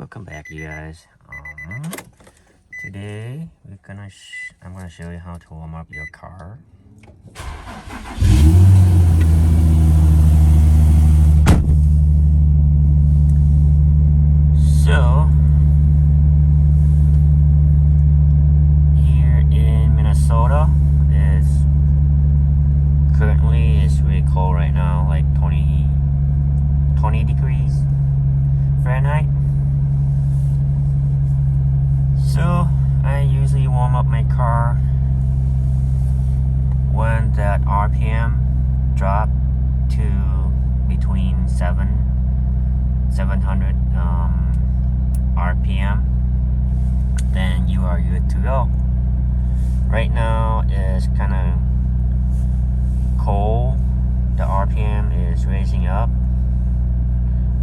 Welcome back, you guys. Today I'm gonna show you how to warm up your car. So here in Minnesota, it's really cold right now, like 20 degrees Fahrenheit. So I usually warm up my car when that RPM drop to between 700 RPM, then you are good to go. Right now it's kind of cold. The RPM is raising up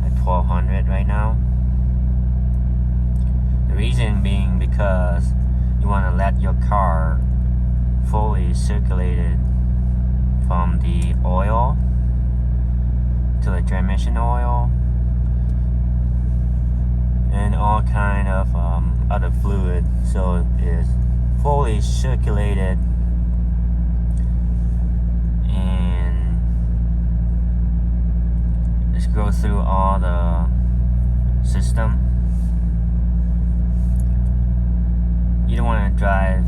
at 1200 right now. The reason being because you want to let your car fully circulated from the oil to the transmission oil and all kind of other fluid, so it's fully circulated and let's go through all the system. You don't want to drive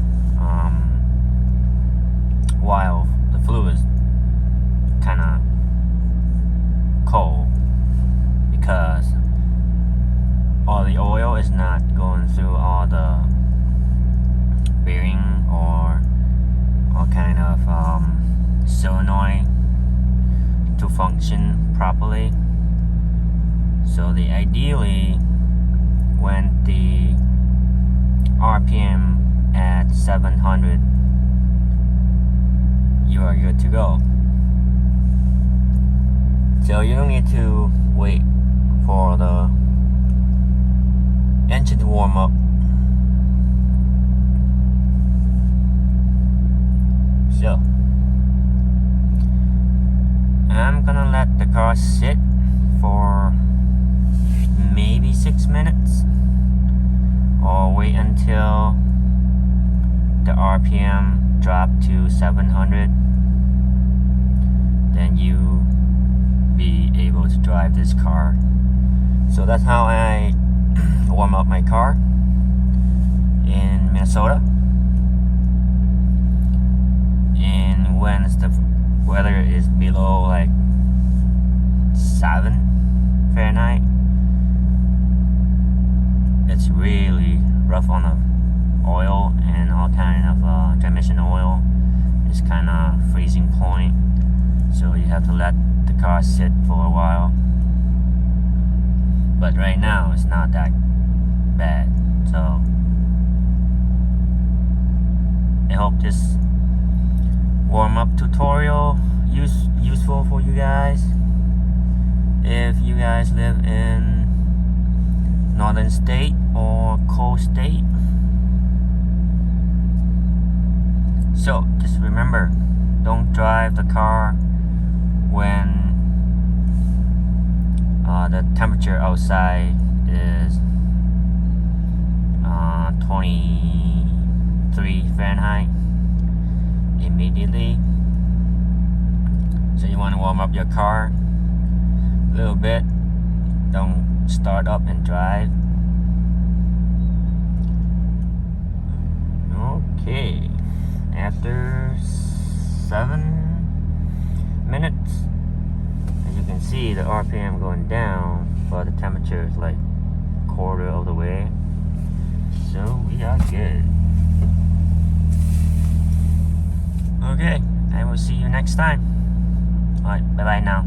while the fluid is kind of cold, because all the oil is not going through all the bearing or all kind of solenoid to function properly. So ideally, when the RPM at 700, you are good to go. So you don't need to wait for the engine to warm up. So I'm gonna let the car sit for maybe 6 minutes, or wait until the RPM drop to 700, then you be able to drive this car. So that's how I warm up my car in Minnesota. And when the weather is below like 7 Fahrenheit, it's really rough on the oil, and all kind of transmission oil is kind of freezing point, so you have to let the car sit for a while. But right now it's not that bad, so I hope this warm up tutorial useful for you guys. If you guys live in northern state or cold state, so just remember, don't drive the car when the temperature outside is 23 Fahrenheit immediately. So you want to warm up your car a little bit. Don't start up and drive. Okay, after 7 minutes, as you can see, the RPM going down, but the temperature is like quarter of the way, so we are good. Okay, I will see you next time. Alright, bye bye now.